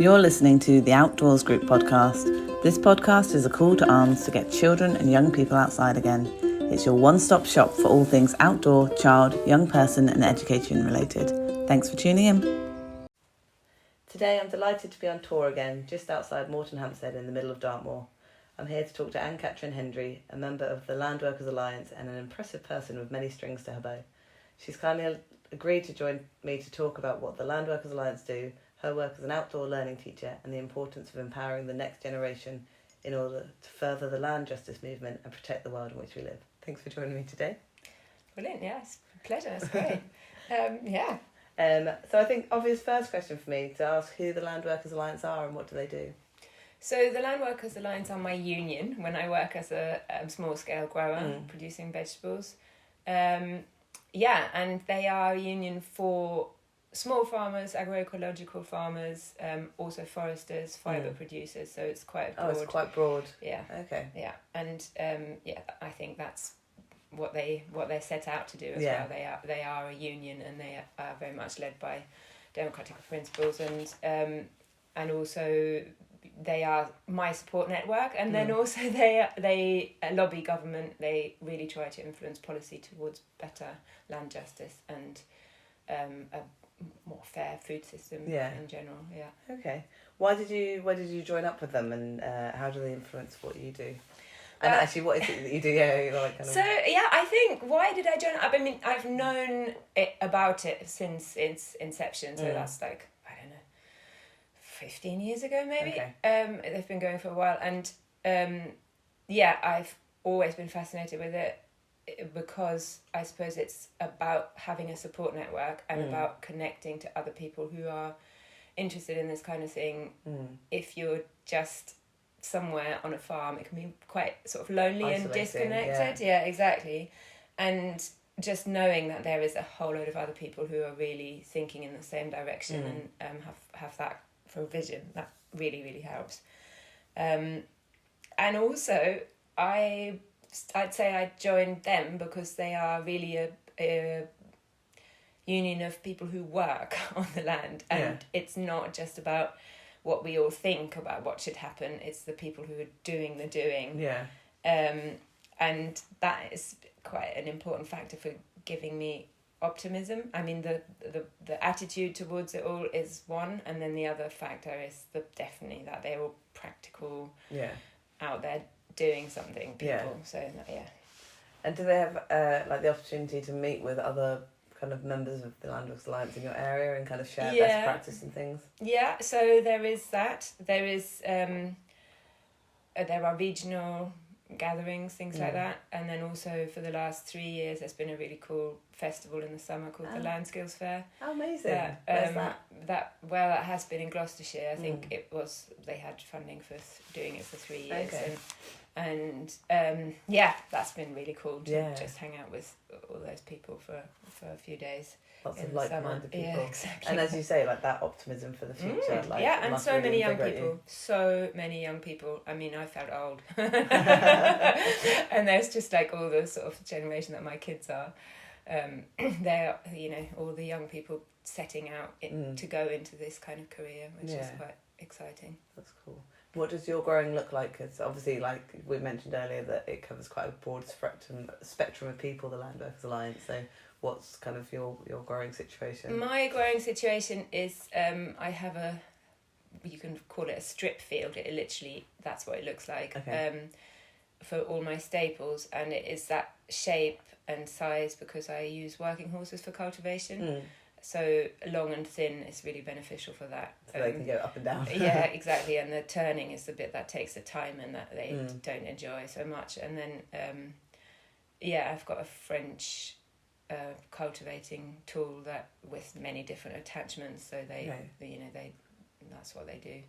You're listening to the Outdoors Group podcast. This podcast is a call to arms to get children and young people outside again. It's your one-stop shop for all things outdoor, child, young person and education related. Thanks for tuning in. Today I'm delighted to be on tour again, just outside Moreton Hampstead in the middle of Dartmoor. I'm here to talk to Anne-Catherine Hendry, a member of the Landworkers Alliance and an impressive person with many strings to her bow. She's kindly agreed to join me to talk about what the Landworkers Alliance do, her work as an outdoor learning teacher, and the importance of empowering the next generation in order to further the land justice movement and protect the world in which we live. Thanks for joining me today. Brilliant, yeah, it's a pleasure, it's great. So I think obvious first question for me to ask who the Landworkers Alliance are and what do they do? So the Landworkers Alliance are my union when I work as a small-scale grower producing vegetables. And they are a union for small farmers, agroecological farmers, also foresters, fibre producers, so it's quite broad. Oh, it's quite broad. Yeah. Okay. Yeah, and I think that's what they're set out to do as well. They are a union, and they are very much led by democratic principles, and also they are my support network, and then also they lobby government. They really try to influence policy towards better land justice and a more fair food system in general. Yeah. Okay. Why did you join up with them, and how do they influence what you do? And actually, what is it that you do? I think, why did I join up? I mean, I've known about it since its inception, so that's like, I don't know, 15 years ago maybe. Okay. They've been going for a while, and I've always been fascinated with it because I suppose it's about having a support network and about connecting to other people who are interested in this kind of thing. If you're just somewhere on a farm, it can be quite sort of lonely isolating, and disconnected. Yeah, exactly. And just knowing that there is a whole load of other people who are really thinking in the same direction and have that for a vision, that really, really helps. And also, I'd say I joined them because they are really a union of people who work on the land, and it's not just about what we all think about what should happen, it's the people who are doing the doing. And that is quite an important factor for giving me optimism. I mean, the attitude towards it all is one, and then the other factor is definitely that they're all practical, out there doing something people. So And do they have the opportunity to meet with other kind of members of the Landworkers Alliance in your area and kind of share best practice and things? Yeah, so there is that. There is there are regional gatherings, things like that, and then also for the last 3 years there's been a really cool festival in the summer called the Land Skills Fair. Oh, amazing. Where's that? That has been in Gloucestershire. I think they had funding for doing it for 3 years. Okay. And that's been really cool to just hang out with all those people for a few days. Lots of like-minded people. Yeah, exactly. And as you say, like that optimism for the future. And so many young people. So many young people. I mean, I felt old. And there's just like all the sort of generation that my kids are. They're, all the young people setting out to go into this kind of career, which is quite exciting. That's cool. What does your growing look like? Because obviously, like we mentioned earlier, that it covers quite a broad spectrum of people, the Landworkers Alliance. So what's kind of your growing situation? My growing situation is I have you can call it a strip field. It literally, that's what it looks like. Okay. For all my staples, and it is that shape and size because I use working horses for cultivation. So long and thin is really beneficial for that. So they can go up and down. Yeah, exactly. And the turning is the bit that takes the time and that they don't enjoy so much. And then, I've got a French cultivating tool that with many different attachments. So they that's what they do.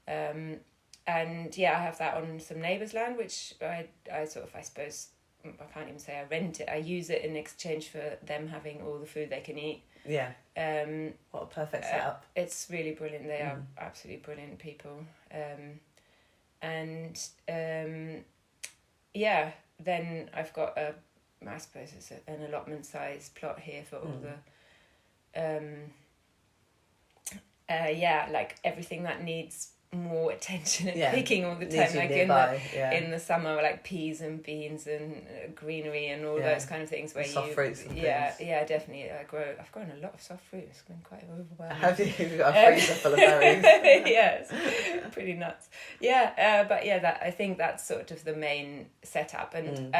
And I have that on some neighbours' land, which I suppose, I can't even say I rent it. I use it in exchange for them having all the food they can eat. Yeah. What a perfect setup. It's really brilliant. They are absolutely brilliant people. Then I've got I suppose it's an allotment size plot here for all the like everything that needs more attention and picking all the Needs time, you like nearby, in the summer, like peas and beans and greenery and all those kind of things where soft fruits and things. Definitely. I've grown a lot of soft fruit. It's been quite overwhelming. Have you? You've got a freezer full of berries. Yes, pretty nuts. I think that's sort of the main setup, and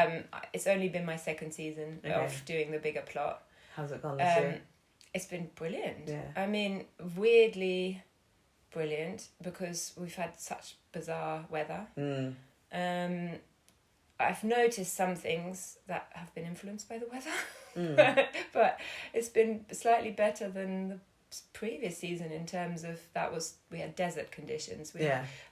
it's only been my second season of doing the bigger plot. How's it gone this year? It's been brilliant. Yeah. I mean, weirdly brilliant, because we've had such bizarre weather. I've noticed some things that have been influenced by the weather, but it's been slightly better than the previous season in terms of we had desert conditions.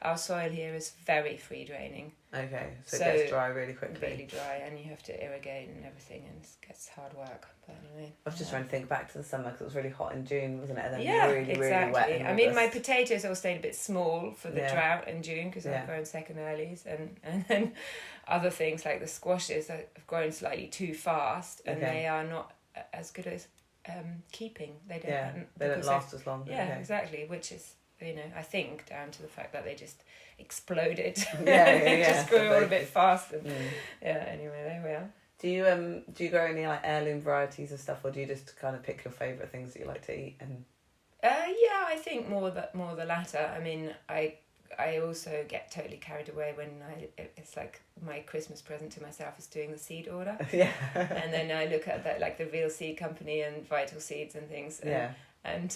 Our soil here is very free draining. Okay, so it gets dry really quickly. Really dry, and you have to irrigate and everything, and it gets hard work. But anyway, I was just trying to think back to the summer, because it was really hot in June, wasn't it? And then really really wet. I mean, my potatoes all stayed a bit small for the drought in June, because I've grown second earlies, and then other things like the squashes have grown slightly too fast, and they are not as good as keeping. They don't last as long. Exactly, which is, I think down to the fact that they just exploded. Just grew all a bit faster. Anyway, there we are. Do you grow any like heirloom varieties of stuff, or do you just kind of pick your favourite things that you like to eat? And I think more the latter. I mean, I also get totally carried away when it's like my Christmas present to myself is doing the seed order. And then I look at that, like the Real Seed Company and Vital Seeds and things. And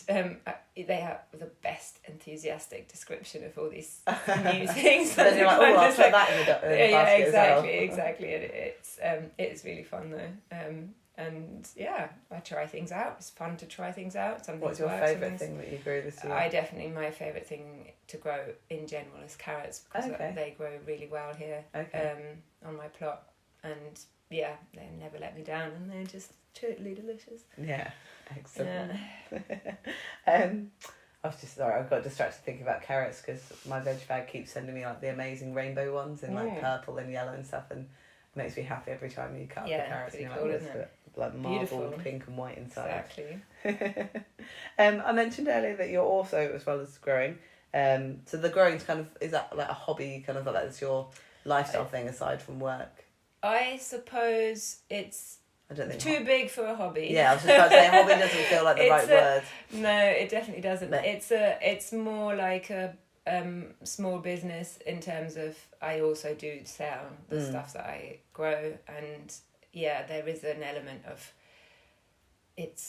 they have the best enthusiastic description of all these new things. Then you're like, oh, I'll put that in the basket exactly. And it's really fun though. And I try things out. It's fun to try things out. What's your favourite thing that you grew this year? My favourite thing to grow in general is carrots, because they grow really well here on my plot. And they never let me down, and they're just totally delicious. Yeah, excellent. I was just sorry, I got distracted thinking about carrots, because my veg bag keeps sending me like the amazing rainbow ones in like purple and yellow and stuff, and it makes me happy every time you cut up the carrots. Pretty cool, isn't it? Like marbled pink and white inside. Exactly. I mentioned earlier that you're also, as well as growing, so the growing's kind of, is that like a hobby, kind of like that's your lifestyle thing aside from work? I suppose it's too big for a hobby. Yeah, I was just about to say hobby doesn't feel like the right word. No, it definitely doesn't. No. It's more like a small business in terms of I also do sell the stuff that I grow, and there is an element of it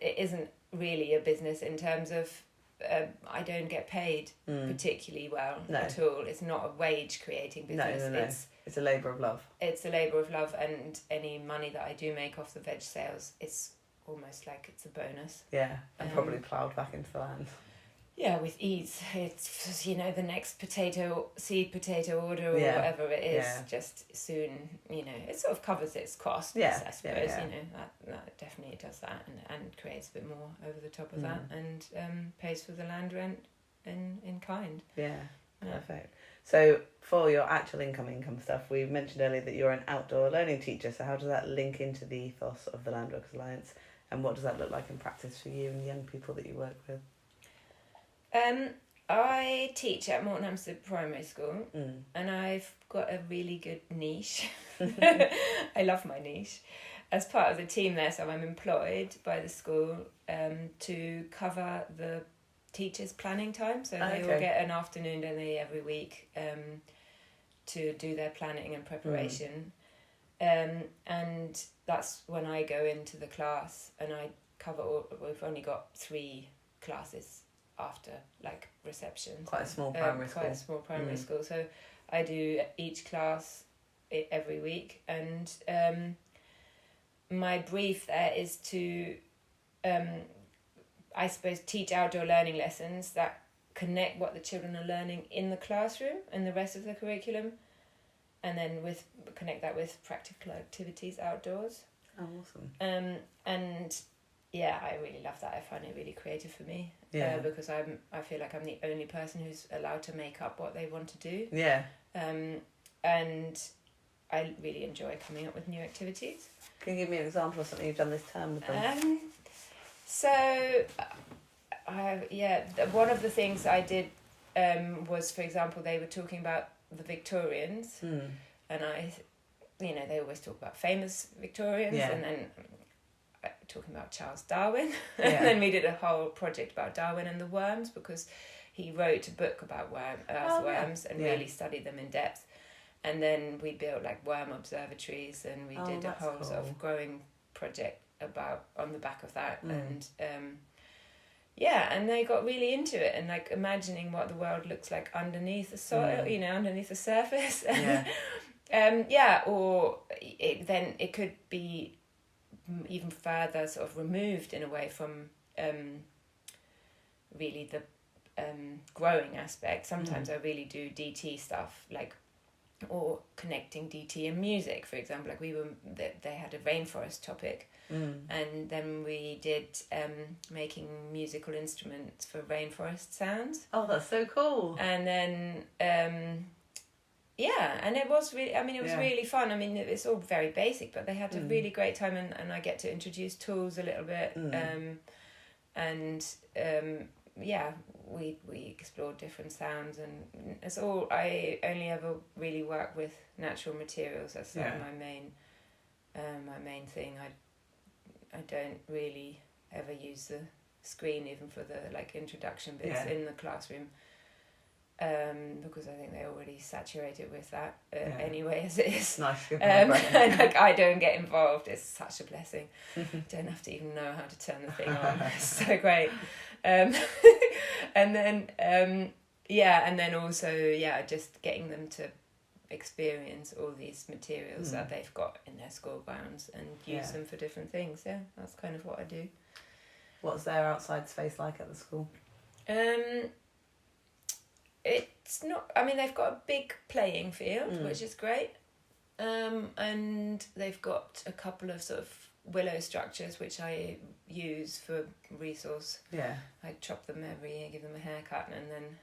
isn't really a business in terms of I don't get paid particularly well at all. It's not a wage creating business. No. It's a labour of love. It's a labour of love, and any money that I do make off the veg sales, it's almost like it's a bonus. Yeah, and probably ploughed back into the land. Yeah, with ease. It's, the next seed potato order or whatever it is, just soon, it sort of covers its costs, I suppose, that definitely does that and creates a bit more over the top of that, and pays for the land rent in kind. Yeah, perfect. So for your actual income stuff, we mentioned earlier that you're an outdoor learning teacher, so how does that link into the ethos of the Landworkers Alliance, and what does that look like in practice for you and the young people that you work with? I teach at Morton Hampstead Primary School, and I've got a really good niche. I love my niche. As part of the team there, so I'm employed by the school to cover the teachers' planning time. So they all get an afternoon, don't they, every week to do their planning and preparation. And that's when I go into the class and I cover we've only got 3 classes after like reception. Quite a small primary school. Quite a small primary school. So I do each class every week, and my brief there is to I suppose teach outdoor learning lessons that connect what the children are learning in the classroom and the rest of the curriculum, and then connect that with practical activities outdoors. Oh, awesome. And yeah, I really love that. I find it really creative for me. Yeah. Because I feel like I'm the only person who's allowed to make up what they want to do. Yeah. And I really enjoy coming up with new activities. Can you give me an example of something you've done this term with them? So One of the things I did was, for example, they were talking about the Victorians, and they always talk about famous Victorians, and then talking about Charles Darwin, and then we did a whole project about Darwin and the worms, because he wrote a book about earthworms and really studied them in depth. And then we built like worm observatories, and we did a whole sort of growing project on the back of that, and and they got really into it, and like imagining what the world looks like underneath the soil, underneath the surface. Or it could be even further sort of removed in a way from really the growing aspect. Sometimes I really do DT stuff, like, or connecting DT and music, for example. Like they had a rainforest topic, and then we did making musical instruments for rainforest sounds. Oh, that's so cool. And then and it was really, it was really fun. I mean, it's all very basic, but they had a really great time, and I get to introduce tools a little bit, we explored different sounds, and it's all, I only ever really work with natural materials. That's like my main thing. I don't really ever use the screen even for the like introduction bits in the classroom, because I think they're already saturated with that anyway as it is. Nice. And like I don't get involved. It's such a blessing. Don't have to even know how to turn the thing on. It's so great. And then and then also just getting them to experience all these materials that they've got in their school grounds and use them for different things. That's kind of what I do. What's their outside space like at the school? It's not, they've got a big playing field, which is great, and they've got a couple of sort of willow structures which I use for resource. I chop them every year, give them a haircut, and then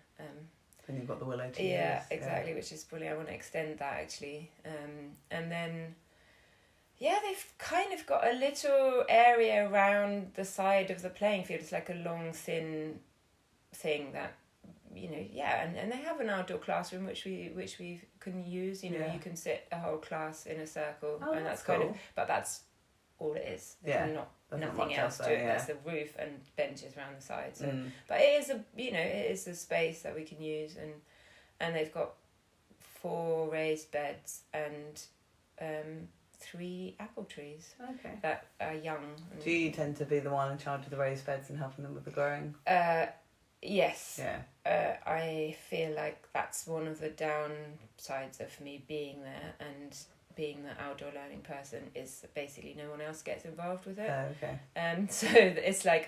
you've got the willow to use. Exactly, which is brilliant. I want to extend that actually, and then they've kind of got a little area around the side of the playing field. It's like a long thin thing that and they have an outdoor classroom which we can use. You can sit a whole class in a circle, and that's cool. Kind of, but that's all it is. There's nothing else to it. There's the roof and benches around the side. So, but it is a space that we can use, and they've got 4 raised beds and 3 apple trees that are young. Do you tend to be the one in charge of the raised beds and helping them with the growing? Yes. I feel like that's one of the downsides of me being there and being the outdoor learning person, is basically no one else gets involved with it. So it's like,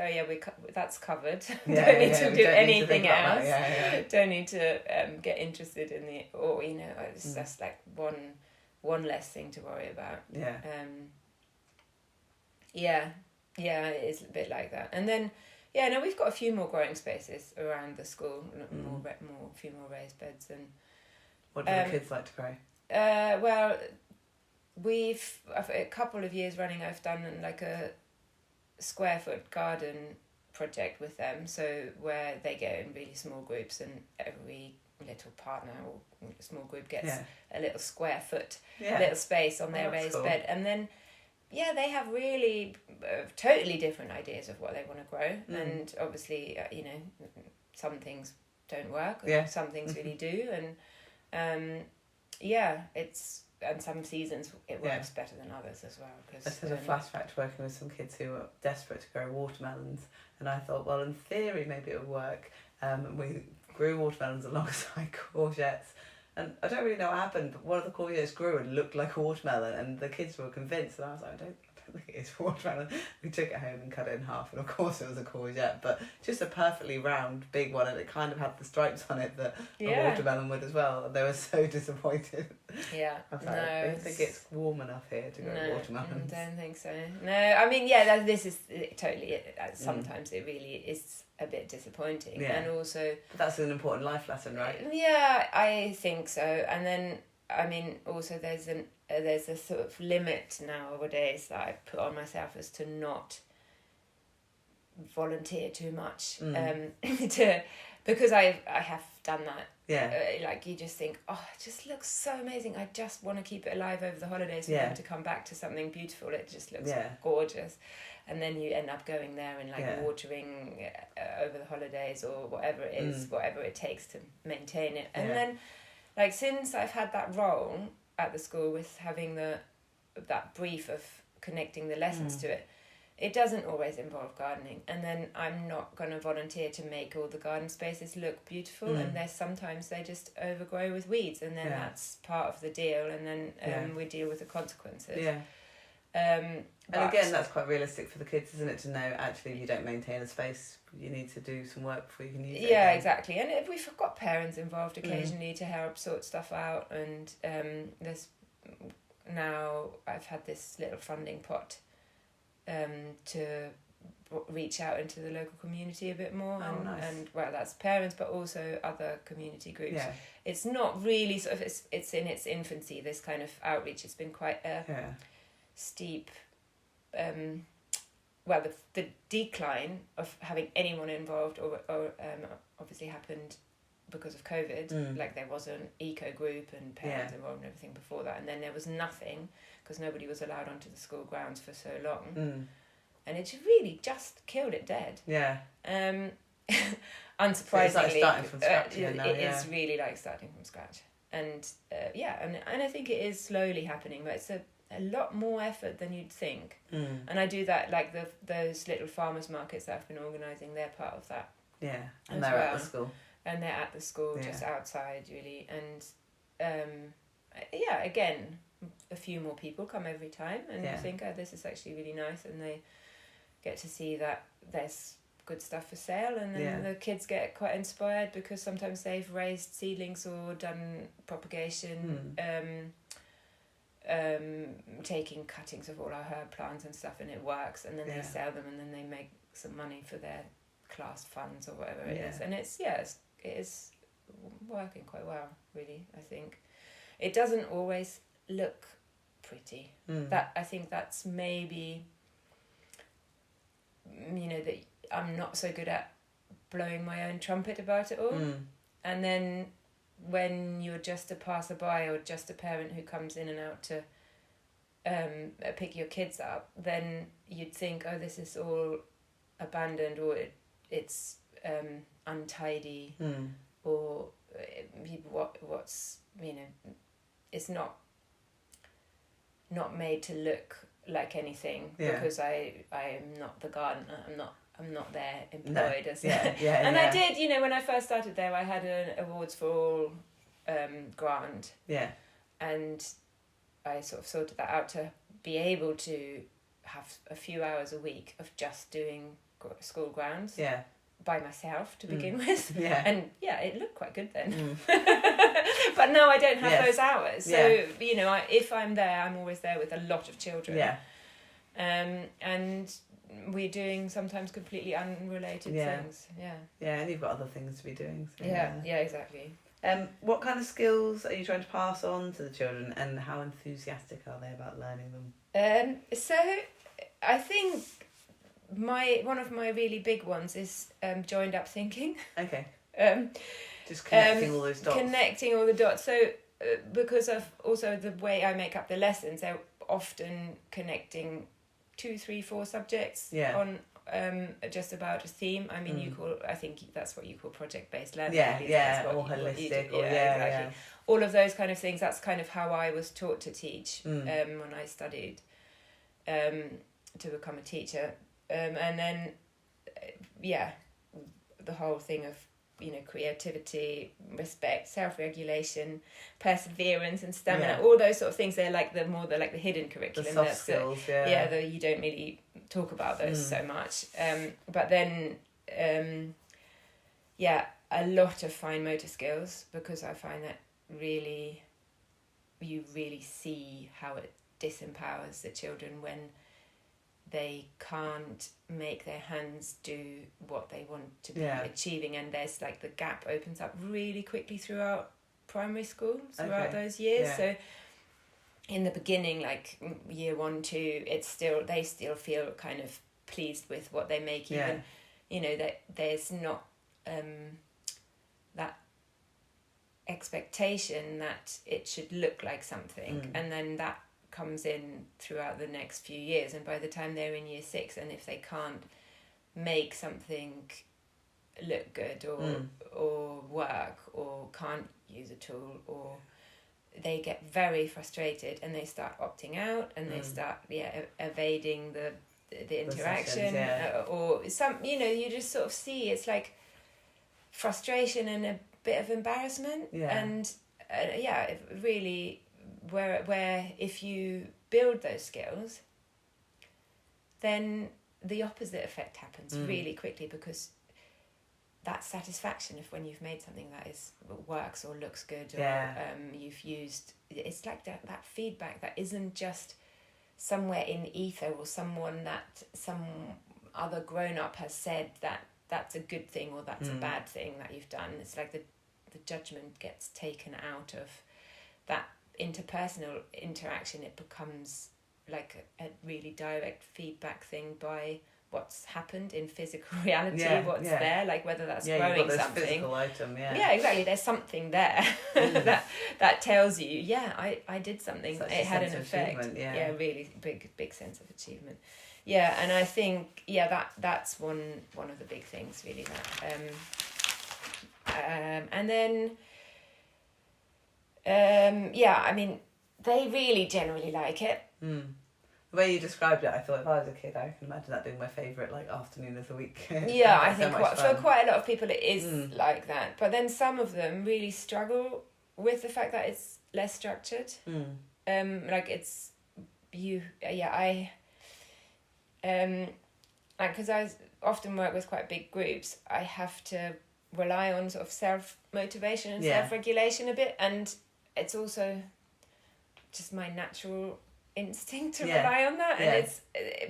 that's covered. Don't need to do anything else. Don't need to get interested in it's just like one less thing to worry about. It is a bit like that. And then we've got a few more growing spaces around the school, a few more raised beds. And what do the kids like to grow? Well, we've a couple of years running, I've done like a square foot garden project with them, so where they go in really small groups, and every little partner or small group gets a little square foot, little space on their raised bed, and then they have really totally different ideas of what they want to grow, and obviously some things don't work, some things really do, and and some seasons it works better than others as well. Cause, I just had a flashback to working with some kids who were desperate to grow watermelons, and I thought, well, in theory maybe it would work. We grew watermelons alongside courgettes, and I don't really know what happened, but one of the courgettes grew and looked like a watermelon, and the kids were convinced, and I was like, I don't think it is watermelon. We took it home and cut it in half, and of course it was a courgette, but just a perfectly round big one, and it kind of had the stripes on it that a watermelon would as well, and they were so disappointed. I was like, I don't think it's warm enough here to grow watermelons. I don't think so. No, this is totally it. Sometimes it really is a bit disappointing, and also, but that's an important life lesson, right? I think so. And then also there's a sort of limit nowadays that I put on myself, as to not volunteer too much because I have done that. Like you just think, oh, it just looks so amazing. I just want to keep it alive over the holidays for them to come back to something beautiful. It just looks gorgeous. And then you end up going there and like watering over the holidays or whatever it is, whatever it takes to maintain it. And then like since I've had that role at the school with having that brief of connecting the lessons to it, it doesn't always involve gardening, and then I'm not going to volunteer to make all the garden spaces look beautiful, and there's sometimes they just overgrow with weeds, and then that's part of the deal, and then we deal with the consequences. And again, that's quite realistic for the kids, isn't it, to know actually if you don't maintain a space, you need to do some work before you can use it. Yeah, exactly. And if we've got parents involved occasionally to help sort stuff out, and there's now I've had this little funding pot to reach out into the local community a bit more, and well, that's parents but also other community groups. It's not really sort of it's in its infancy, this kind of outreach. It's been quite a steep the decline of having anyone involved or obviously happened because of COVID. Like there was an eco group and parents involved and everything before that, and then there was nothing because nobody was allowed onto the school grounds for so long, and it really just killed it dead. Unsurprisingly, so it's like starting from scratch again now, it is really like starting from scratch, and and I think it is slowly happening, but it's a lot more effort than you'd think. And I do that, like those little farmers markets that I've been organising, they're part of that. And they're at the school. And they're at the school, just outside, really. And again, a few more people come every time, and you think, oh, this is actually really nice, and they get to see that there's good stuff for sale, and then the kids get quite inspired because sometimes they've raised seedlings or done propagation, taking cuttings of all our herb plants and stuff, and it works, and then they sell them, and then they make some money for their class funds or whatever it is, and it is working quite well, really. I think it doesn't always look pretty. That I think that's maybe, that I'm not so good at blowing my own trumpet about it all, and then when you're just a passerby or just a parent who comes in and out to pick your kids up, then you'd think, oh, this is all abandoned, or it's untidy, or what's it's not made to look like anything, because I am not the gardener. I'm not there employed as and I did, when I first started there, I had an awards for all grant, and I sort of sorted that out to be able to have a few hours a week of just doing school grounds by myself to begin with, and it looked quite good then. But now I don't have those hours, so if I'm there, I'm always there with a lot of children, and we're doing sometimes completely unrelated things. And you've got other things to be doing, so exactly. What kind of skills are you trying to pass on to the children, and how enthusiastic are they about learning them? So I think one of my really big ones is joined up thinking. Okay. Just connecting all those dots. Connecting all the dots. So because of also the way I make up the lessons, they're often connecting 2, 3, 4 subjects on just about a theme. I mean, I think that's what you call project-based learning. Or holistic. Exactly. All of those kind of things. That's kind of how I was taught to teach when I studied to become a teacher. And then, the whole thing of, creativity, respect, self-regulation, perseverance and stamina, all those sort of things, they're like the hidden curriculum. The soft skills, though you don't really talk about those so much. But then, a lot of fine motor skills, because I find that you really see how it disempowers the children when they can't make their hands do what they want to be achieving, and there's like the gap opens up really quickly throughout primary school, throughout those years. So in the beginning, like year 1, 2, they still feel kind of pleased with what they make, even that there's not that expectation that it should look like something, and then that comes in throughout the next few years, and by the time they're in year 6, and if they can't make something look good or work, or can't use a tool, or they get very frustrated and they start opting out, and they start evading the interaction, or some, you just sort of see it's like frustration and a bit of embarrassment, and really where if you build those skills, then the opposite effect happens really quickly, because that satisfaction of when you've made something that works or looks good, or you've used, it's like that feedback that isn't just somewhere in the ether, or someone that some other grown-up has said that that's a good thing or that's a bad thing that you've done. It's like the judgment gets taken out of that interpersonal interaction. It becomes like a really direct feedback thing by what's happened in physical reality, there, like whether that's growing something. Physical item, exactly. There's something there that tells you, I did something. It had an effect. Really big sense of achievement. Yeah, and I think that's one of the big things really. And then I mean, they really generally like it. The way you described it, I thought if I was a kid, I can imagine that being my favourite afternoon of the week. I think for quite a lot of people it is like that. But then some of them really struggle with the fact that it's less structured. It's because I often work with quite big groups, I have to rely on sort of self-motivation and self-regulation a bit, and it's also just my natural instinct to rely on that, and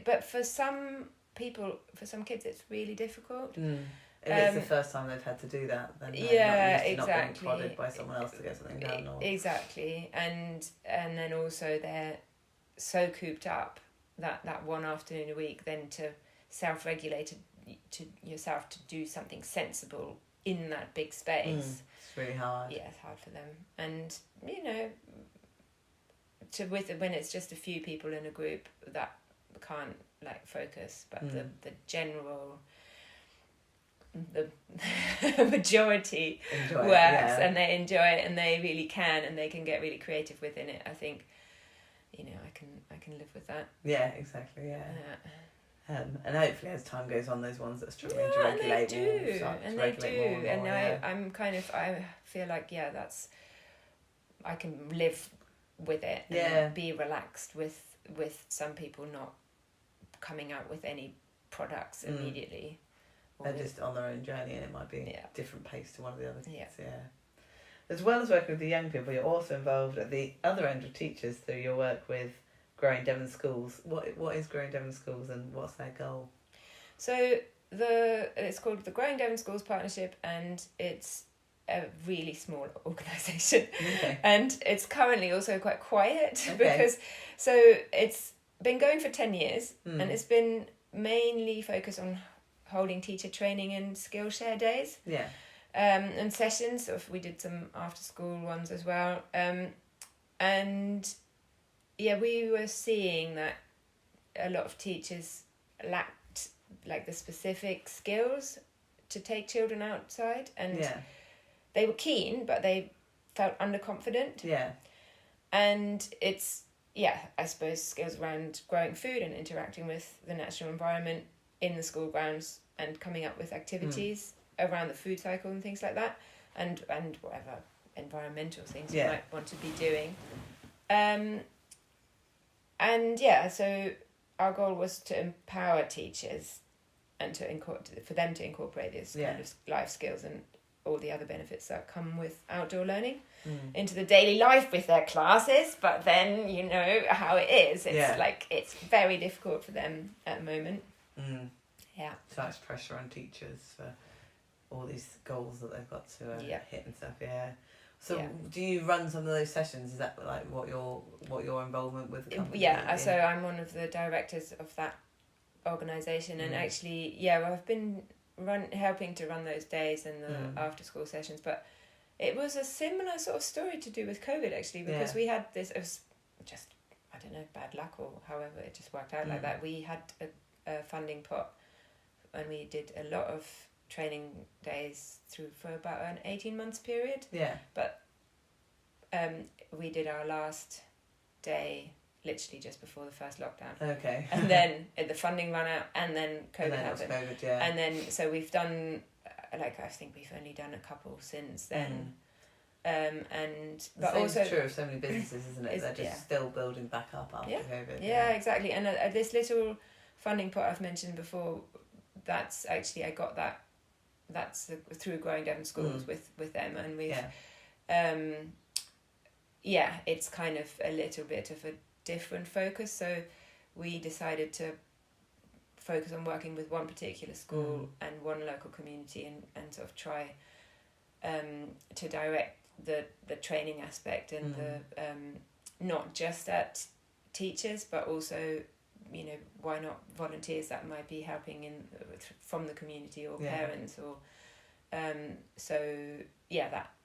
but for some people, for some kids, it's really difficult. If it's the first time they've had to do that, then they're not being prodded by someone else to get something done. Exactly, and then also they're so cooped up that one afternoon a week, then to self-regulate to yourself to do something sensible in that big space. It's really hard. Yeah, it's hard for them, and when it's just a few people in a group that can't focus, but the general, the majority works, and they enjoy it, and they really can, and they can get really creative within it. I think, I can live with that. Yeah, exactly. Yeah. And hopefully, as time goes on, those ones that are struggling to regulate will start to regulate more. And I'm kind of, I feel like that's, I can live with it and be relaxed with some people not coming out with any products immediately. They're just on their own journey, and it might be a different pace to one of the other kids. As well as working with the young people, you're also involved at the other end of teachers through your work with Growing Devon Schools. What is Growing Devon Schools, and what's their goal? So it's called the Growing Devon Schools Partnership, and it's a really small organisation, and it's currently also quite quiet because it's been going for 10 years, and it's been mainly focused on holding teacher training and Skillshare days, and sessions. So we did some after school ones as well, and we were seeing that a lot of teachers lacked the specific skills to take children outside, and they were keen, but they felt underconfident. And it's, I suppose skills around growing food and interacting with the natural environment in the school grounds, and coming up with activities around the food cycle and things like that, and whatever environmental things you might want to be doing. So our goal was to empower teachers and for them to incorporate these kind of life skills and all the other benefits that come with outdoor learning into the daily life with their classes. But then you know how it is. It's it's very difficult for them at the moment. So much pressure on teachers for all these goals that they've got to hit and stuff. So do you run some of those sessions? Is that what your involvement with the company? So I'm one of the directors of that organisation, and actually, I've been helping to run those days and the after school sessions, but it was a similar sort of story to do with COVID actually, because we had this, it was just, I don't know, bad luck or however it just worked out like that. We had a funding pot and we did a lot of training days through for about an 18 months period. Yeah. But we did our last day literally just before the first lockdown. Okay. And then the funding ran out, and then COVID and then happened. COVID, yeah. And then so we've done I think we've only done a couple since then. But also it's true of so many businesses, isn't it? They're just still building back up after COVID. Yeah, exactly. And this little funding pot I've mentioned before, that's actually I got that's through Growing Devon Schools with them, and we've it's kind of a little bit of a different focus. So we decided to focus on working with one particular school and one local community, and sort of try to direct the training aspect and the not just at teachers, but also, you know, why not volunteers that might be helping from the community, or parents, or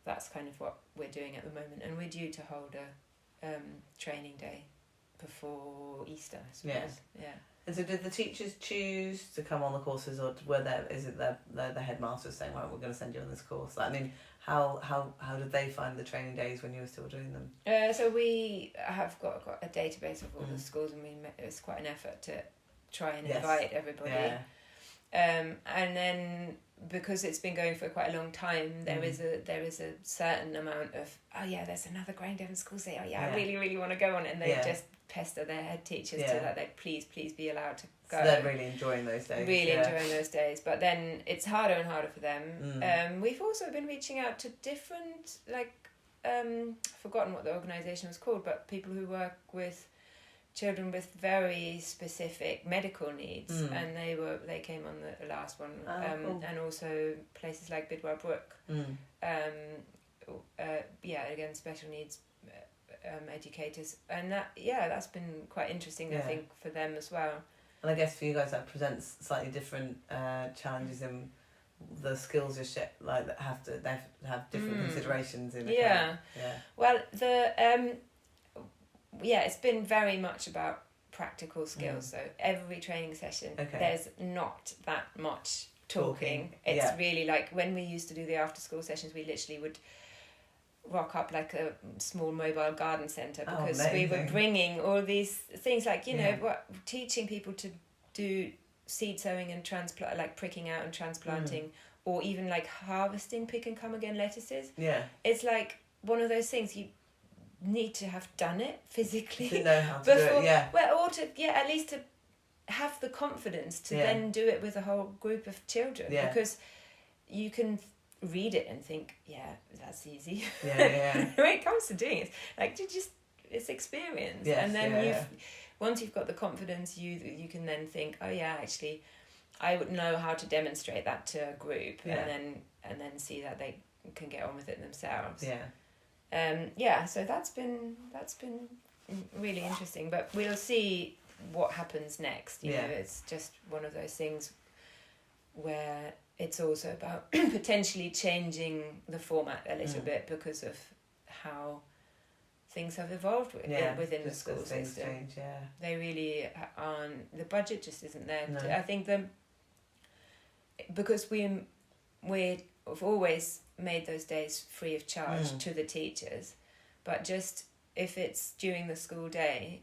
that's kind of what we're doing at the moment, and we're due to hold a training day before Easter, I suppose. Yeah. And so did the teachers choose to come on the courses, or is it the headmasters saying, right, we're going to send you on this course? I mean, how did they find the training days when you were still doing them? So we have got a database of all the schools, and it's quite an effort to try and invite everybody. Yeah. And then because it's been going for quite a long time, there is a certain amount of there's another Growing Devon Schools day. I really, really want to go on it, and they just pester their head teachers to that they please be allowed to go. So they're really enjoying those days. Enjoying those days, but then it's harder and harder for them. We've also been reaching out to different I've forgotten what the organisation was called, but people who work with children with very specific medical needs, and they came on the last one. Cool. And also places like Bidwell Brook. Again, special needs educators, and that's been quite interesting. I think for them as well. And I guess for you guys that presents slightly different challenges in the skills that have different considerations in it. Well, it's been very much about practical skills. So every training session, there's not that much talking. It's really like when we used to do the after school sessions, we literally would rock up like a small mobile garden centre, because we were bringing all these things teaching people to do seed sowing and transplant, like pricking out and transplanting, or even like harvesting pick and come again lettuces. It's like one of those things you need to have done it physically to know how to do it, or to at least to have the confidence to then do it with a whole group of children, because you can read it and think that's easy. When it comes to doing it, it's experience, and then once you've got the confidence, you can then think, actually I would know how to demonstrate that to a group, and then see that they can get on with it themselves. So that's been really interesting, but we'll see what happens next. You know, it's just one of those things where it's also about potentially changing the format a little bit because of how things have evolved within the school system. Change, they really aren't. The budget just isn't there. No. I think because we've always made those days free of charge to the teachers, but just if it's during the school day,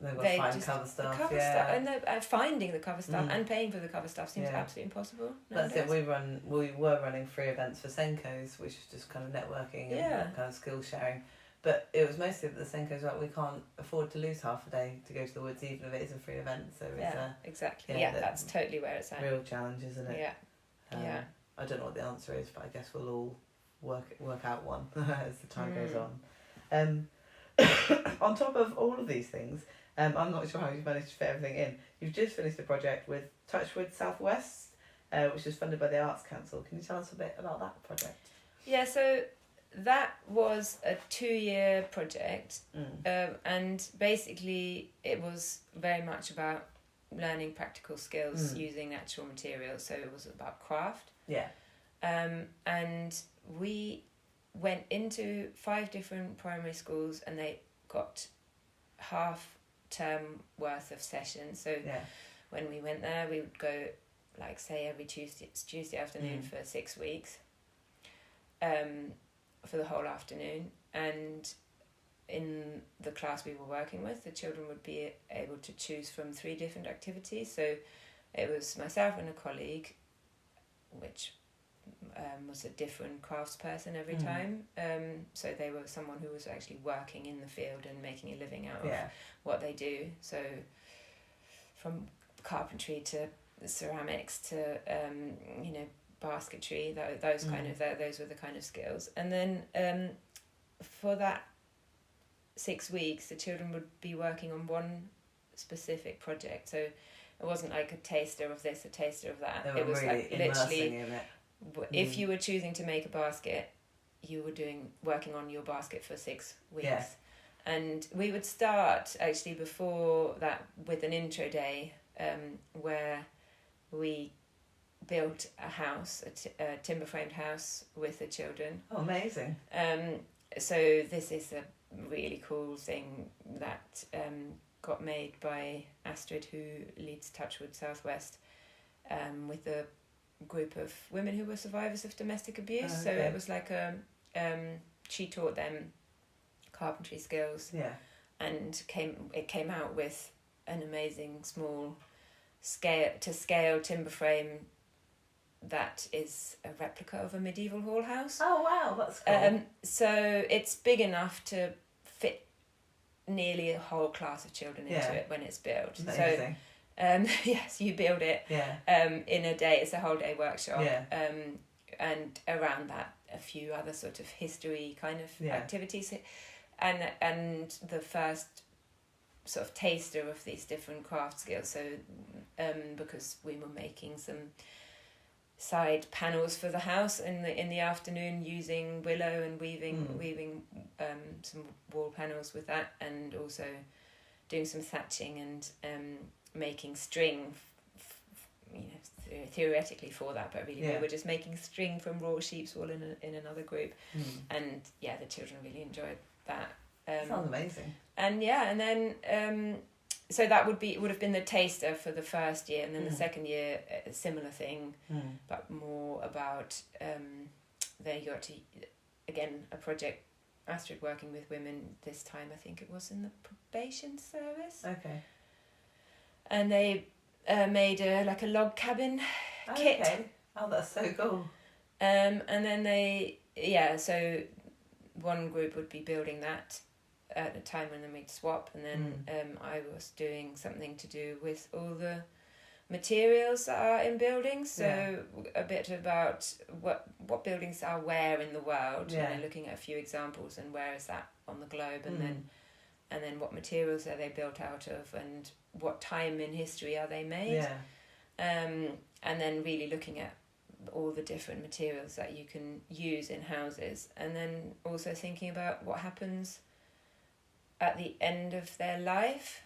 they find cover staff, and they're finding the cover staff and paying for the cover staff seems absolutely impossible nowadays. That's it. We were running free events for Senkos, which is just kind of networking and kind of skill sharing. But it was mostly that the Senkos were like, we can't afford to lose half a day to go to the woods, even if it is a free event. So it's exactly. That's totally where it's at. Real challenge, isn't it? I don't know what the answer is, but I guess we'll all work out one as the time goes on. On top of all of these things, I'm not sure how you've managed to fit everything in. You've just finished a project with Touchwood Southwest, which is funded by the Arts Council. Can you tell us a bit about that project? So that was a 2-year project, and basically it was very much about learning practical skills using natural materials. So it was about craft. Yeah. And we went into 5 different primary schools, and they got half term worth of sessions. So when we went there, we would go, like, say every Tuesday afternoon for 6 weeks, for the whole afternoon. And in the class we were working with, the children would be able to choose from 3 different activities. So it was myself and a colleague, which was a different craftsperson every time. So they were someone who was actually working in the field and making a living out of what they do. So from carpentry to ceramics to basketry, those kind of those were the kind of skills. And then for that 6 weeks, the children would be working on one specific project. So it wasn't like a taster of this, a taster of that. They It was really like literally, in it. if you were choosing to make a basket, you were working on your basket for 6 weeks. Yeah. And we would start actually before that with an intro day, where we built a house, a timber framed house with the children. Oh, amazing. So this is a really cool thing that got made by Astrid, who leads Touchwood Southwest, with a group of women who were survivors of domestic abuse. Oh, okay. So it was like she taught them carpentry skills, and it came out with an amazing small scale timber frame that is a replica of a medieval hall house. Oh wow, that's cool. So it's big enough to fit nearly a whole class of children into it when it's built. Amazing. So yes, you build it in a day. It's a whole day workshop. And around that, a few other sort of history kind of activities, and the first sort of taster of these different craft skills. So because we were making some side panels for the house in the afternoon using willow and weaving some wall panels with that, and also doing some thatching and making string, theoretically for that, but really we were just making string from raw sheep's wool in another group. And the children really enjoyed that. Sounds amazing. And and then so that would have been the taster for the first year, and then the second year a similar thing, but more about they got to, again, a project, Astrid working with women. This time I think it was in the probation service. Okay. And they made a log cabin kit. Okay. Oh, that's so cool. And then so one group would be building that at a time when we'd swap, and then I was doing something to do with all the materials that are in buildings, so a bit about what buildings are where in the world, looking at a few examples and where is that on the globe, and then what materials are they built out of, and what time in history are they made, and then really looking at all the different materials that you can use in houses, and then also thinking about what happens at the end of their life.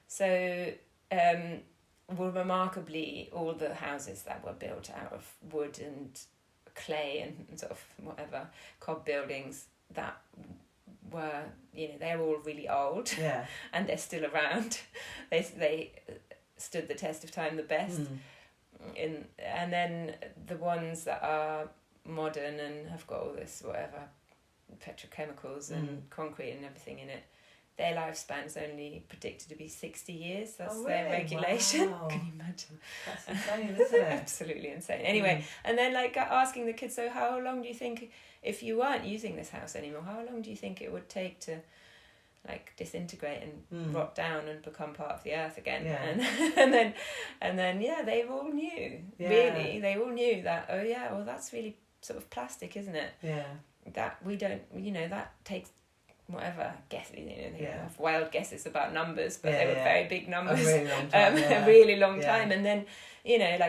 So remarkably, all the houses that were built out of wood and clay and sort of whatever cob buildings that were, they're all really old, and they're still around. They stood the test of time the best. And then the ones that are modern and have got all this whatever petrochemicals and concrete and everything in it, their lifespan's only predicted to be 60 years. That's their regulation. Wow. Can you imagine? That's insane, isn't it? Absolutely insane. Anyway, and then asking the kids, so how long do you think, if you weren't using this house anymore, how long do you think it would take to disintegrate and rot down and become part of the earth again? And then they all knew, really, they all knew that, that's really sort of plastic, isn't it? That we don't, that takes whatever guess, they have wild guesses about numbers, but they were very big numbers, a really long time, a really long time. And then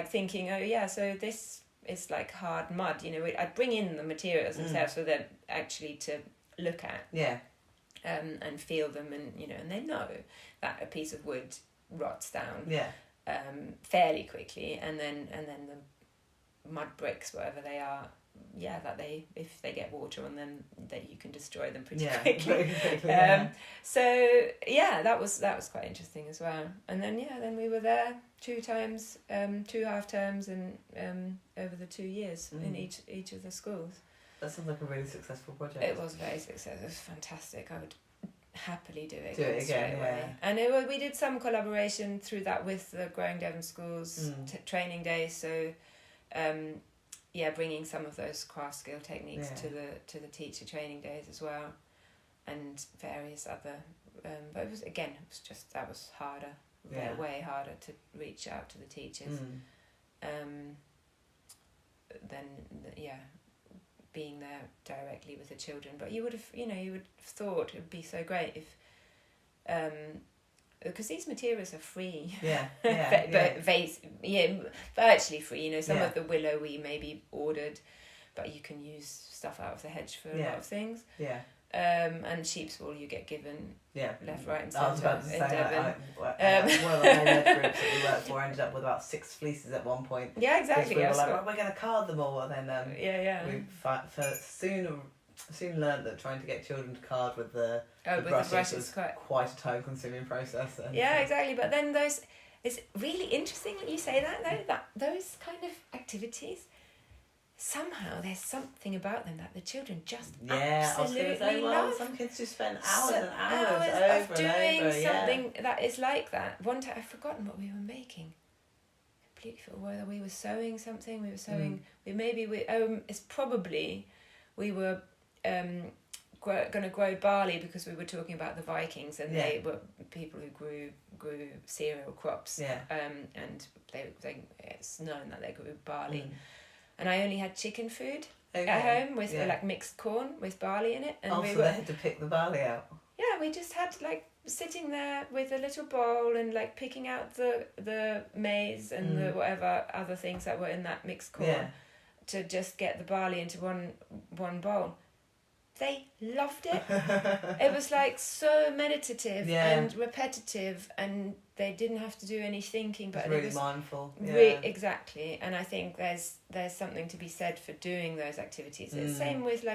thinking, so this is like hard mud, I'd bring in the materials themselves for them actually to look at, and feel them, and and they know that a piece of wood rots down, fairly quickly, and then the mud bricks, whatever they are, that if they get water on them, that you can destroy them pretty quickly. So that was quite interesting as well. And then we were there 2 times, 2 half terms, and over the 2 years in each of the schools. That sounds like a really successful project. It was very successful. It was fantastic. I would happily do it again straight away. And we did some collaboration through that with the Growing Devon Schools training days. So, bringing some of those craft skill techniques to the teacher training days as well, and various other. But it was just that was harder, way harder to reach out to the teachers. Being there directly with the children. But you would have thought it would be so great if, because these materials are free. Virtually free. Some of the willow we maybe ordered, but you can use stuff out of the hedge for a lot of things. And sheep's wool you get given left, right and centre. I was about to say, one of the homemade groups that we worked for ended up with about 6 fleeces at one point. Yeah, exactly. We were like, we're going to card them all, and then we soon learned that trying to get children to card with the brushes was quite a time-consuming process. Yeah, exactly. But then it's really interesting that you say that, though, that those kind of activities, somehow there's something about them that the children just absolutely love. Some kids just spend hours and hours over doing and over, something that is like that. One time I've forgotten what we were making. Completely forgot whether we were sewing something. We were sewing. It's probably we were going to grow barley, because we were talking about the Vikings, and they were people who grew cereal crops. And it's known that they grew barley. And I only had chicken food at home with mixed corn with barley in it. And they had to pick the barley out. Yeah, we just had sitting there with a little bowl and picking out the maize and the whatever other things that were in that mixed corn to just get the barley into one bowl. They loved it. It was so meditative and repetitive, and they didn't have to do any thinking, but it was mindful. Exactly. And I think there's something to be said for doing those activities. It's same with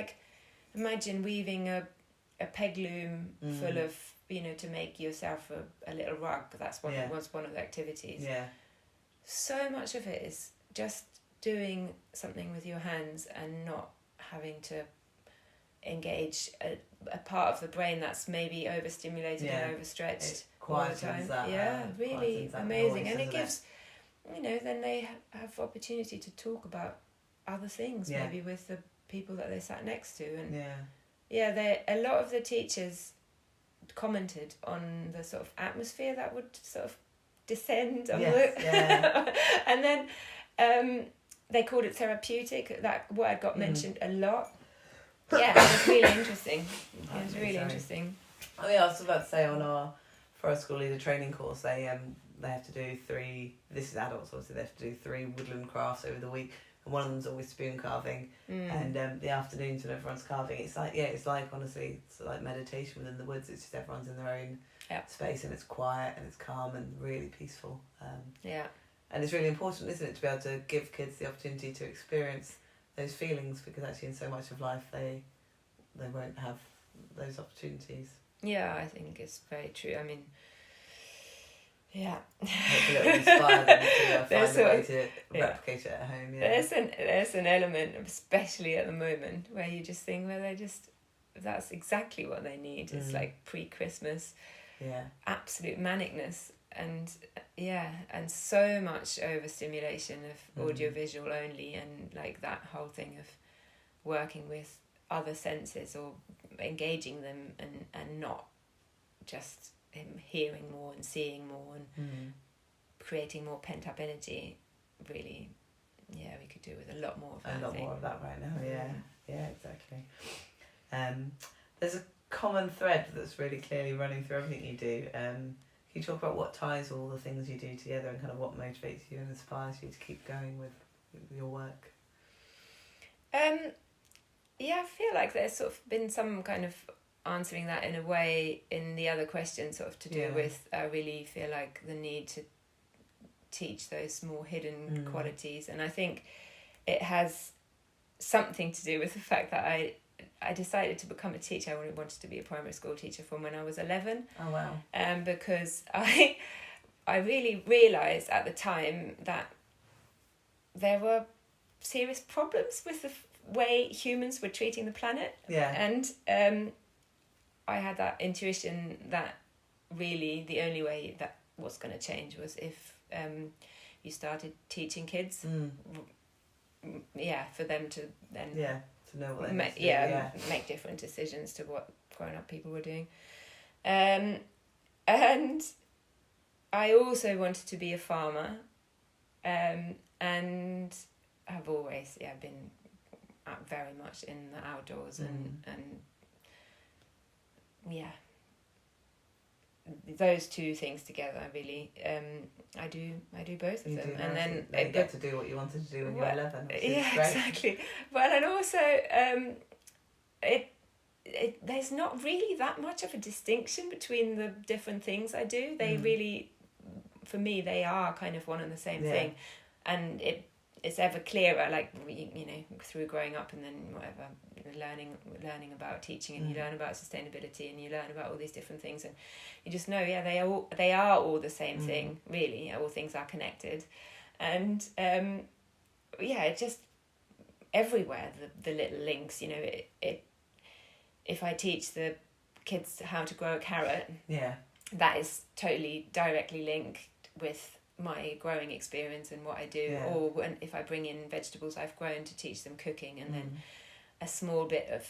imagine weaving a peg loom full of to make yourself a little rug. That's was one of the activities. So much of it is just doing something with your hands and not having to engage a part of the brain that's maybe overstimulated and overstretched all the time. Really amazing. And it gives, then they have opportunity to talk about other things, maybe with the people that they sat next to. And a lot of the teachers commented on the sort of atmosphere that would sort of descend on and then they called it therapeutic. That word got mentioned a lot. Yeah, it was really interesting. It was really interesting. I was about to say for our school leader training course, they have to do 3. This is adults, obviously. They have to do 3 woodland crafts over the week, and one of them's always spoon carving. And the afternoons when everyone's carving, it's honestly, it's like meditation within the woods. It's just everyone's in their own space, and it's quiet and it's calm and really peaceful. And it's really important, isn't it, to be able to give kids the opportunity to experience those feelings, because actually in so much of life they won't have those opportunities. Yeah, I think it's very true. I mean, hopefully it'll inspire them to find a way to replicate it at home. There's an element, especially at the moment, where you just think, that's exactly what they need. It's pre-Christmas, absolute manicness. And and so much overstimulation of audiovisual only, and that whole thing of working with other senses or engaging them and not just hearing more and seeing more and creating more pent up energy. Really, we could do with a lot more of that. More of that right now. Yeah, exactly. There's a common thread that's really clearly running through everything you do. Can you talk about what ties all the things you do together, and kind of what motivates you and inspires you to keep going with your work? I feel like there's sort of been some kind of answering that in a way in the other question, sort of to do with, I really feel like the need teach those more hidden qualities. And I think it has something to do with the fact that I decided to become a teacher. I wanted to be a primary school teacher from when I was 11. Oh, wow. Because I really realised at the time that there were serious problems with the way humans were treating the planet. Yeah. And I had that intuition that really the only way that was going to change was if you started teaching kids. For them to then to know what they need to make different decisions to what grown-up people were doing. And I also wanted to be a farmer, and I've always been very much in the outdoors and those two things together really. I do both of them, and then you get to do what you wanted to do when you were 11. Which is great. Exactly. Well, and also there's not really that much of a distinction between the different things I do. They really, for me, they are kind of one and the same thing, and it's ever clearer, like, you know, through growing up and then whatever, learning about teaching, and you learn about sustainability, and you learn about all these different things, and you just know, they are all the same thing, really. All things are connected, and it just everywhere the little links. You know, it if I teach the kids how to grow a carrot, that is totally directly linked with my growing experience and what I do, or if I bring in vegetables I've grown to teach them cooking, and then a small bit of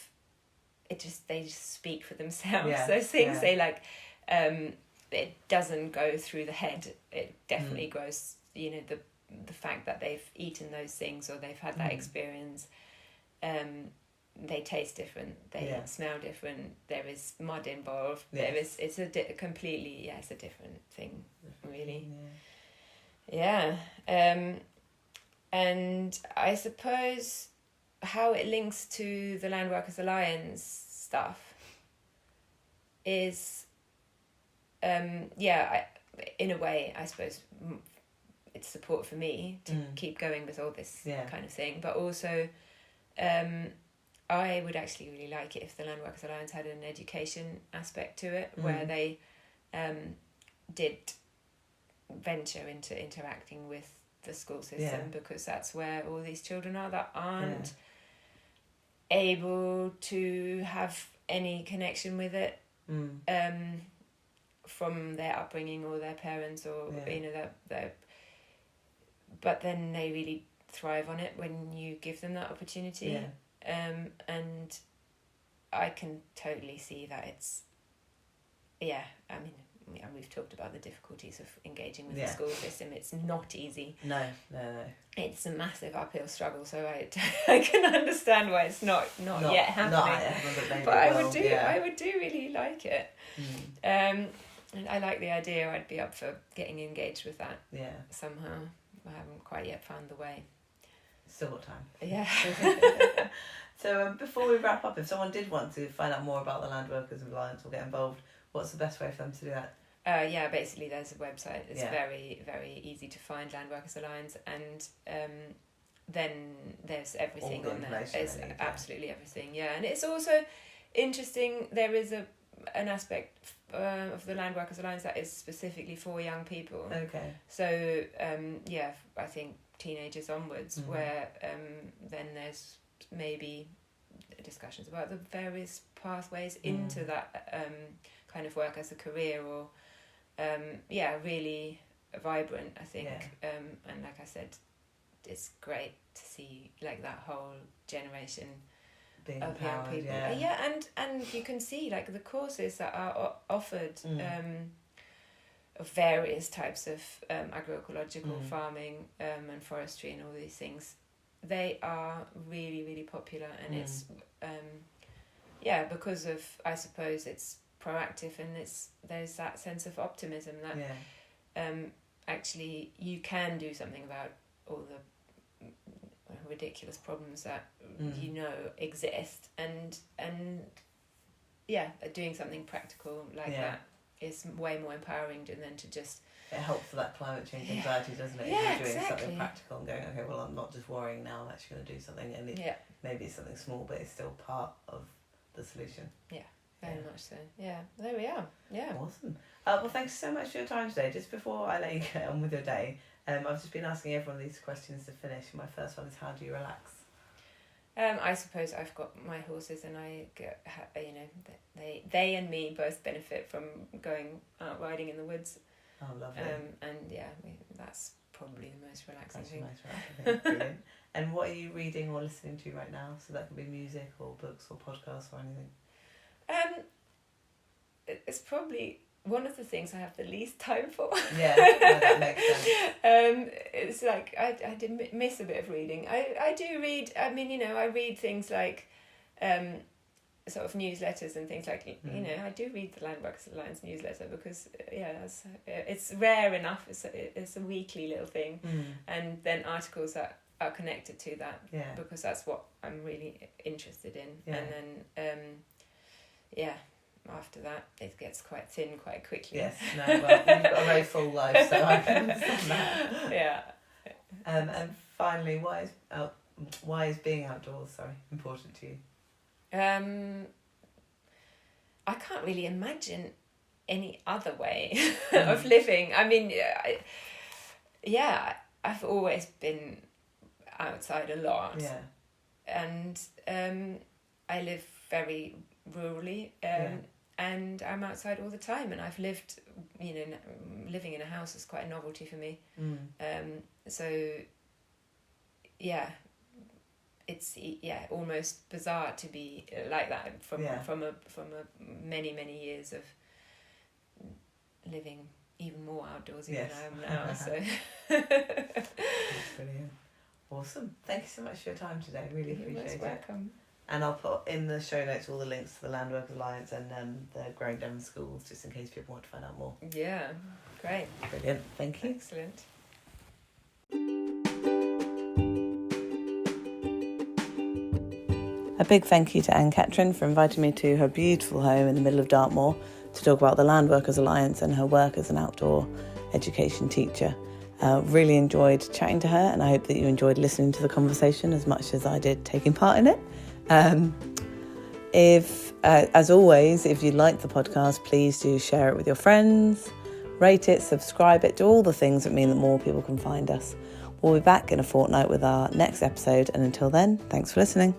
it, they just speak for themselves. Those things they like, it doesn't go through the head. It definitely grows, you know, the fact that they've eaten those things or they've had that experience. They taste different, they smell different, there is mud involved, it's a completely it's a different thing, really. And I suppose how it links to the Landworkers Alliance stuff is in a way, I suppose it's support for me to keep going with all this kind of thing, but also I would actually really like it if the Landworkers Alliance had an education aspect to it, where they did venture into interacting with the school system, because that's where all these children are that aren't able to have any connection with it from their upbringing or their parents, or you know, their but then they really thrive on it when you give them that opportunity. And I can totally see that it's I mean, we've talked about the difficulties of engaging with the school system. It's not easy. No. It's a massive uphill struggle, so I can understand why it's not yet happening. But I would do really like it. And I like the idea. I'd be up for getting engaged with that somehow. I haven't quite yet found the way. Still got time. Yeah. So before we wrap up, if someone did want to find out more about the Landworkers Alliance or get involved, what's the best way for them to do that? Basically there's a website. It's very, very easy to find, Landworkers Alliance, and then there's everything on there. It's absolutely everything, and it's also interesting. There is an aspect of the Landworkers Alliance that is specifically for young people. Okay. So I think teenagers onwards, where then there's maybe discussions about the various pathways into that kind of work as a career, or really vibrant, I think. And like I said, it's great to see like that whole generation being of young empowered, people. And you can see like the courses that are offered of various types of agroecological farming and forestry and all these things. They are really, really popular, and it's because of, I suppose, it's proactive, and there's that sense of optimism that actually you can do something about all the ridiculous problems that you know exist, and doing something practical like that is way more empowering than to just... It helps for that climate change anxiety, doesn't it? Yeah, if you're doing exactly. something practical and going, okay, well, I'm not just worrying now, I'm actually going to do something. And maybe it's something small, but it's still part of the solution. Yeah, very much so. Yeah, there we are. Yeah. Awesome. Well, thanks so much for your time today. Just before I let you get on with your day, I've just been asking everyone these questions to finish. My first one is, how do you relax? I suppose I've got my horses, and I get, they and me both benefit from going out riding in the woods. Oh, lovely. And that's probably the most relaxing thing. Brilliant. And what are you reading or listening to right now? So that could be music or books or podcasts or anything. It's probably one of the things I have the least time for. Yeah, that makes sense. It's like I did miss a bit of reading. I do read. I mean, I read things like sort of newsletters and things like, I do read the Landworkers Alliance newsletter because, it's rare enough. It's a weekly little thing. And then articles that are connected to that, because that's what I'm really interested in. Yeah. And then, after that, it gets quite thin quite quickly. Yes, no, well, you've got a very full life, so I can understand that. Yeah. And finally, why is being outdoors, important to you? I can't really imagine any other way of living. I mean, I've always been outside a lot. Yeah. And I live very rurally, and I'm outside all the time, and I've lived, living in a house is quite a novelty for me. So, it's almost bizarre to be like that from a many years of living even more outdoors than I am now. So that's brilliant. Awesome. Thank you so much for your time today. Really appreciate it. You're most welcome. And I'll put in the show notes all the links to the Landworkers Alliance and the Growing Devon Schools, just in case people want to find out more. Yeah, great. Brilliant. Thank you. Excellent. A big thank you to Anne-Catherine for inviting me to her beautiful home in the middle of Dartmoor to talk about the Landworkers Alliance and her work as an outdoor education teacher. Really enjoyed chatting to her, and I hope that you enjoyed listening to the conversation as much as I did taking part in it. As always, if you like the podcast, please do share it with your friends, rate it, subscribe it, do all the things that mean that more people can find us. We'll be back in a fortnight with our next episode, and until then, thanks for listening.